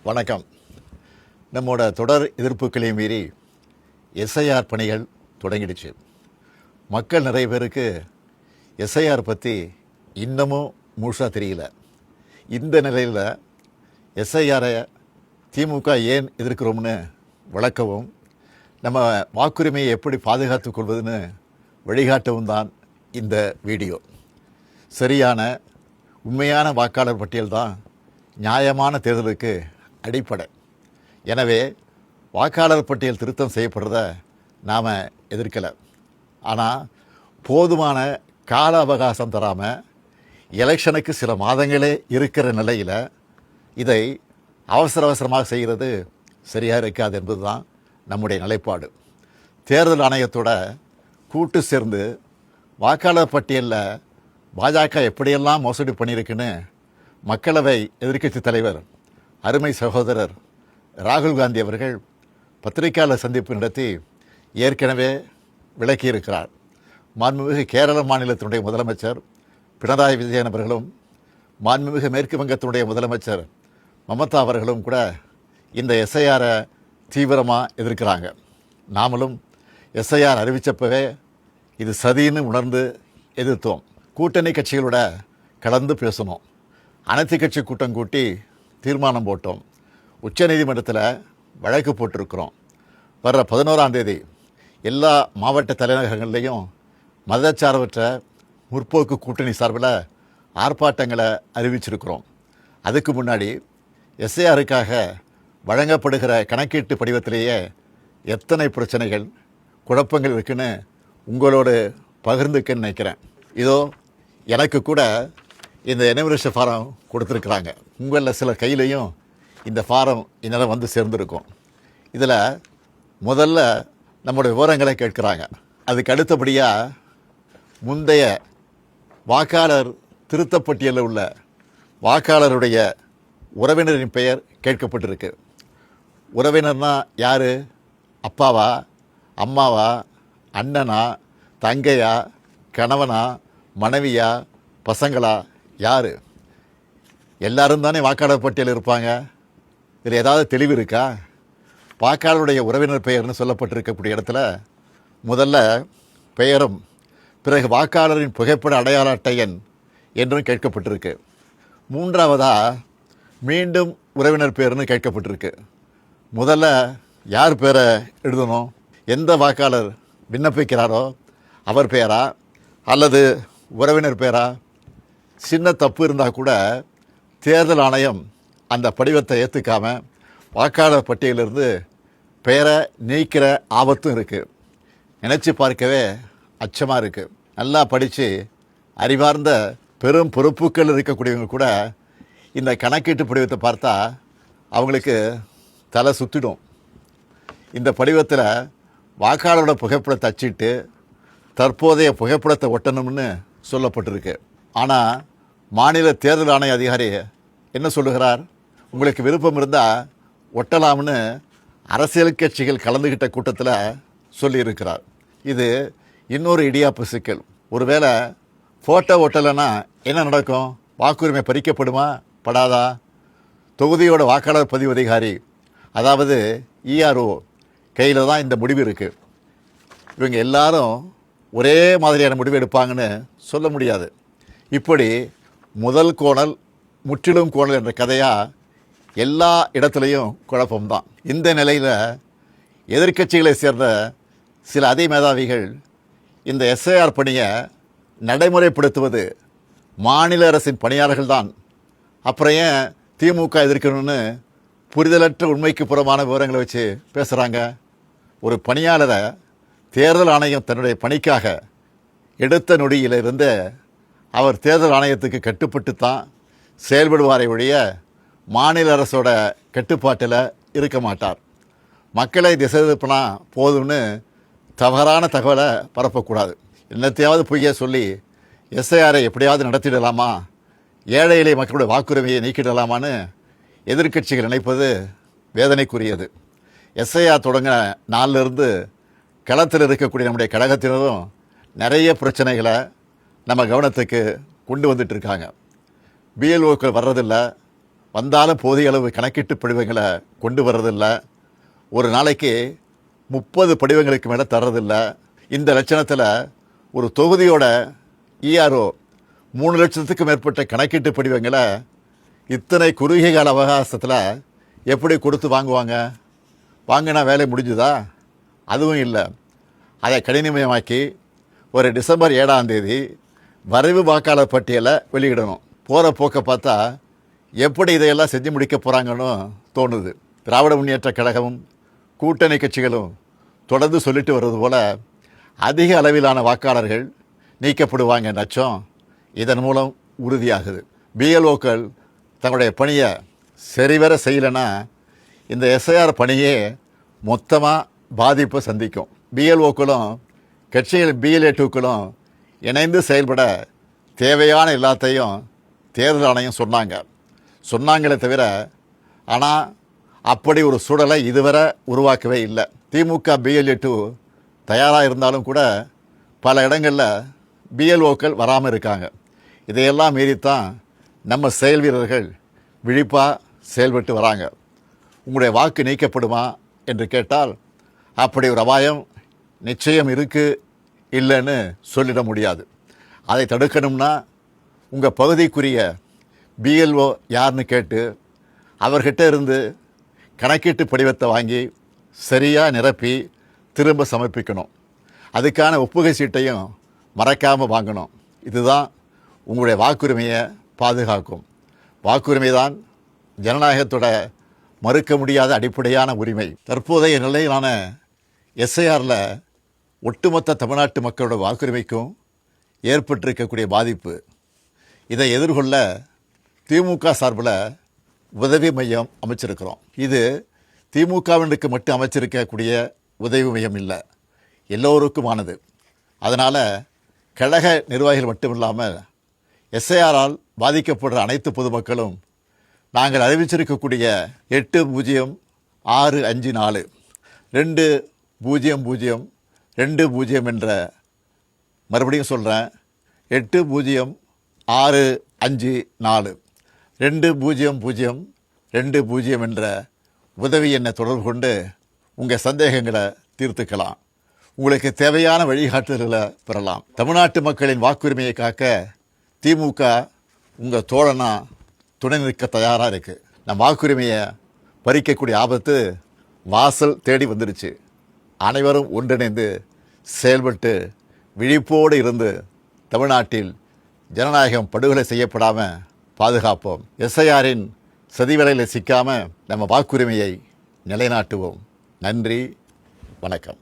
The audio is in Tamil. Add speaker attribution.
Speaker 1: வணக்கம். நம்மோட தொடர் எதிர்ப்புகளையும் மீறி எஸ்ஐஆர் பணிகள் தொடங்கிடுச்சு. மக்கள் நிறைய பேருக்கு எஸ்ஐஆர் பற்றி இன்னமும் முழுசாக தெரியல. இந்த நிலையில் எஸ்ஐஆரை திமுக ஏன் எதிர்க்கிறோம்னு விளக்கவும், நம்ம வாக்குரிமையை எப்படி பாதுகாத்து கொள்வதுன்னு வழிகாட்டவும் தான் இந்த வீடியோ. சரியான உண்மையான வாக்காளர் பட்டியல் தான் நியாயமான தேர்தலுக்கு அடிப்படை. எனவே வாக்காளர் பட்டியல் திருத்தம் செய்யப்படுறத நாம் எதிர்க்கலை. ஆனால் போதுமான கால அவகாசம் தராமல் எலெக்ஷனுக்கு சில மாதங்களே இருக்கிற நிலையில் இதை அவசரமாக செய்கிறது சரியாக இருக்காது என்பது தான் நம்முடைய நிலைப்பாடு. தேர்தல் ஆணையத்தோட கூட்டு சேர்ந்து வாக்காளர் பட்டியலில் பாஜக எப்படியெல்லாம் மோசடி பண்ணியிருக்குன்னு மக்களவை எதிர்க்கட்சி தலைவர் அருமை சகோதரர் ராகுல் காந்தி அவர்கள் பத்திரிகையாளர் சந்திப்பு நடத்தி ஏற்கனவே விளக்கியிருக்கிறார். மாண்புமிகு கேரள மாநிலத்தினுடைய முதலமைச்சர் பினராயி விஜயன் அவர்களும் மாண்புமிகு மேற்கு வங்கத்தினுடைய முதலமைச்சர் மமதா அவர்களும் கூட இந்த எஸ்ஐஆரை தீவிரமாக எதிர்க்கிறாங்க. நாமளும் எஸ்ஐஆர் அறிவித்தப்பவே இது சதின்னு உணர்ந்து எதிர்த்தோம். கூட்டணி கட்சிகளோட கலந்து பேசணும். அனைத்து கட்சி கூட்டம் கூட்டி தீர்மானம் போட்டோம். உச்சநீதிமன்றத்தில் வழக்கு போட்டிருக்கிறோம். வர்ற 11ஆம் தேதி எல்லா மாவட்ட தலைநகரங்கள்லேயும் மதச்சார்பற்ற முற்போக்கு கூட்டணி சார்பில் ஆர்ப்பாட்டங்களை அறிவிச்சிருக்கிறோம். அதுக்கு முன்னாடி எஸ்ஐஆருக்காக வழங்கப்படுகிற கணக்கீட்டு படிவத்திலேயே எத்தனை பிரச்சனைகள் குழப்பங்கள் இருக்குன்னு உங்களோடு பகிர்ந்துக்கன்னு நினைக்கிறேன். இதோ எனக்கு கூட இந்த எனுமரேஷன் ஃபாரம் கொடுத்துருக்குறாங்க. உங்களில் சில கையிலையும் இந்த ஃபாரம் இந்நேரம் வந்து சேர்ந்துருக்கும். இதில் முதல்ல நம்முடைய விவரங்களை கேட்குறாங்க. அதுக்கு அடுத்தபடியாக முந்தைய வாக்காளர் திருத்தப்பட்டியலில் உள்ள வாக்காளருடைய உறவினரின் பெயர் கேட்கப்பட்டிருக்கு. உறவினர்னா யார்? அப்பாவா, அம்மாவா, அண்ணனா, தங்கையா, கணவனா, மனைவியா, பசங்களா, யார்? எல்லாரும் தானே வாக்காளர் பட்டியல் இருப்பாங்க. இதில் ஏதாவது தெளிவு இருக்கா? வாக்காளருடைய உறவினர் பெயர்னு சொல்லப்பட்டிருக்கக்கூடிய இடத்துல முதல்ல பெயரும் பிறகு வாக்காளரின் புகைப்பட அடையாள அட்டை எண் என்றும் கேட்கப்பட்டிருக்கு. மூன்றாவதாக மீண்டும் உறவினர் பெயர்னு கேட்கப்பட்டிருக்கு. முதல்ல யார் பேரை எழுதணும்? எந்த வாக்காளர் விண்ணப்பிக்கிறாரோ அவர் பெயரா அல்லது உறவினர் பெயரா? சின்ன தப்பு இருந்தால் கூட தேர்தல் ஆணையம் அந்த படிவத்தை ஏற்றுக்காமல் வாக்காளர் பட்டியலிருந்து பெயரை நீக்கிற ஆபத்தும் இருக்குது. நினச்சி பார்க்கவே அச்சமாக இருக்குது. நல்லா படித்து அறிவார்ந்த பெரும் பொறுப்புகள் இருக்கக்கூடியவங்க கூட இந்த கணக்கீட்டு படிவத்தை பார்த்தா அவங்களுக்கு தலை சுற்றிடும். இந்த படிவத்தில் வாக்காளரோட புகைப்படத்தை அச்சிட்டு தற்போதைய புகைப்படத்தை ஒட்டணும்னு சொல்லப்பட்டிருக்கு. ஆனால் மாநில தேர்தல் ஆணைய அதிகாரி என்ன சொல்லுகிறார்? உங்களுக்கு விருப்பம் இருந்தால் ஒட்டலாம்னு அரசியல் கட்சிகள் கலந்துக்கிட்ட கூட்டத்தில் சொல்லியிருக்கிறார். இது இன்னொரு இடியாப்பு சிக்கல். ஒருவேளை ஃபோட்டோ ஒட்டலைன்னா என்ன நடக்கும்? வாக்குரிமை பறிக்கப்படுமா படாதா? தொகுதியோட வாக்காளர் பதிவு அதிகாரி, அதாவது இஆர்ஓ கையில் தான் இந்த முடிவு இருக்குது. இவங்க எல்லாரும் ஒரே மாதிரியான முடிவு எடுப்பாங்கன்னு சொல்ல முடியாது. இப்படி முதல் கோணல் முற்றிலும் கோணல் என்ற கதையாக எல்லா இடத்துலையும் குழப்பம்தான். இந்த நிலையில் எதிர்க்கட்சிகளை சேர்ந்த சில அதிமேதாவிகள் இந்த எஸ்ஐஆர் பணியை நடைமுறைப்படுத்துவது மாநில அரசின் பணியாளர்கள் தான், அப்புறம் ஏன் திமுக எதிர்க்கணும்னு புரிதலற்ற உண்மைக்கு புறமான விவரங்களை வச்சு பேசுகிறாங்க. ஒரு பணியாளரை தேர்தல் ஆணையம் தன்னுடைய பணிக்காக எடுத்த நொடியிலிருந்து அவர் தேர்தல் ஆணையத்துக்கு கட்டுப்பட்டு தான் செயல்படுவாரை ஒழிய மாநில அரசோட கட்டுப்பாட்டில் இருக்க மாட்டார். மக்களை திசை திருப்பினா போதும்னு தவறான தகவலை பரப்பக்கூடாது. என்னத்தையாவது பொய்ய சொல்லி எஸ்ஐஆரை எப்படியாவது நடத்திடலாமா, ஏழை எளிய மக்களுடைய வாக்குரிமையை நீக்கிடலாமான்னு எதிர்க்கட்சிகள் நினைப்பது வேதனைக்குரியது. எஸ்ஐஆர் தொடங்க நாளிலிருந்து களத்தில் இருக்கக்கூடிய நம்முடைய கழகத்தினரும் நிறைய பிரச்சனைகளை நம்ம கவனத்துக்கு கொண்டு வந்துட்டுருக்காங்க. பிஎல்ஓக்கள் வர்றதில்லை, வந்தாலும் போதிய அளவு கணக்கீட்டு படிவங்களை கொண்டு வர்றதில்ல. ஒரு நாளைக்கு 30 படிவங்களுக்கு மேலே தர்றதில்ல. இந்த லட்சணத்தில் ஒரு தொகுதியோட இஆர்ஓ 3 லட்சத்துக்கு மேற்பட்ட கணக்கீட்டு படிவங்களை இத்தனை குறுகிய கால அவகாசத்தில் எப்படி கொடுத்து வாங்குவாங்க? வாங்கினா வேலை முடிஞ்சுதா? அதுவும் இல்லை. அதை கடினமயமாக்கி ஒரு டிசம்பர் 7ஆம் தேதி வரைவு வாக்காளர் பட்டியலை வெளியிடணும். போகிற போக்கை பார்த்தா எப்படி இதையெல்லாம் செஞ்சு முடிக்க போகிறாங்கன்னு தோணுது. திராவிட முன்னேற்றக் கழகமும் கூட்டணி கட்சிகளும் தொடர்ந்து சொல்லிட்டு வர்றது போல் அதிக அளவிலான வாக்காளர்கள் நீக்கப்படுவாங்க நச்சம் இதன் மூலம் உறுதியாகுது. பிஎல்ஓக்கள் தங்களுடைய பணியை சரிவர செய்யலைன்னா இந்த எஸ்ஐஆர் பணியே மொத்தமாக பாதிப்பை சந்திக்கும். பிஎல்ஓக்களும் கட்சிகள் பிஎல்ஏ2க்களும் இணைந்து செயல்பட தேவையான எல்லாத்தையும் தேர்தல் ஆணையம் சொன்னாங்களே தவிர ஆனால் அப்படி ஒரு சூழலை இதுவரை உருவாக்கவே இல்லை. திமுக பிஎல்ஏ2 தயாராக இருந்தாலும் கூட பல இடங்களில் பிஎல்ஓக்கள் வராமல் இருக்காங்க. இதையெல்லாம் மீறித்தான் நம்ம செயல் வீரர்கள் விழிப்பாக செயல்பட்டு வராங்க. உங்களுடைய வாக்கு நீக்கப்படுமா என்று கேட்டால் அப்படி ஒரு அபாயம் நிச்சயம் இருக்குது, இல்லைன்னு சொல்லிட முடியாது. அதை தடுக்கணும்னா உங்கள் பகுதிக்குரிய பிஎல்ஓ யாருன்னு கேட்டு அவர்கிட்ட இருந்து கணக்கீட்டு படிவத்தை வாங்கி சரியாக நிரப்பி திரும்ப சமர்ப்பிக்கணும். அதுக்கான ஒப்புகை சீட்டையும் மறக்காமல் வாங்கணும். இதுதான் உங்களுடைய வாக்குரிமையை பாதுகாக்கும். வாக்குரிமை தான் ஜனநாயகத்தோட மறுக்க முடியாத அடிப்படையான உரிமை. தற்போதைய நிலையிலான எஸ்ஐஆரில் ஒட்டுமொத்த தமிழ்நாட்டு மக்களோட வாக்குரிமைக்கும் ஏற்பட்டிருக்கக்கூடிய பாதிப்பு, இதை எதிர்கொள்ள திமுக சார்பில் உதவி மையம் அமைச்சிருக்கிறோம். இது திமுகவினருக்கு மட்டும் அமைச்சிருக்கக்கூடிய உதவி மையம் இல்லை, எல்லோருக்குமானது. அதனால் கழக நிர்வாகிகள் மட்டும் இல்லாமல் எஸ்ஐஆரால் பாதிக்கப்படுற அனைத்து பொதுமக்களும் நாங்கள் அறிவிச்சிருக்கக்கூடிய 806542 200220 என்ற, மறுபடியும் சொல்கிறேன், 806542 200220 என்ற உதவி எண்ணை தொடர்பு கொண்டு உங்கள் சந்தேகங்களை தீர்த்துக்கலாம். உங்களுக்கு தேவையான வழிகாட்டுதல்களை பெறலாம். தமிழ்நாட்டு மக்களின் வாக்குரிமையை காக்க திமுக உங்கள் தோழனா துணை நிற்க தயாராக இருக்குது. நம் வாக்குரிமையை பறிக்கக்கூடிய ஆபத்து வாசல் தேடி வந்துடுச்சு. அனைவரும் ஒன்றிணைந்து செயல்பட்டு விழிப்போடு இருந்து தமிழ்நாட்டில் ஜனநாயகம் படுகொலை செய்யப்படாமல் பாதுகாப்போம். எஸ்ஐஆரின் சதிவலையில் சிக்காமல் நம்ம வாக்குரிமையை நிலைநாட்டுவோம். நன்றி, வணக்கம்.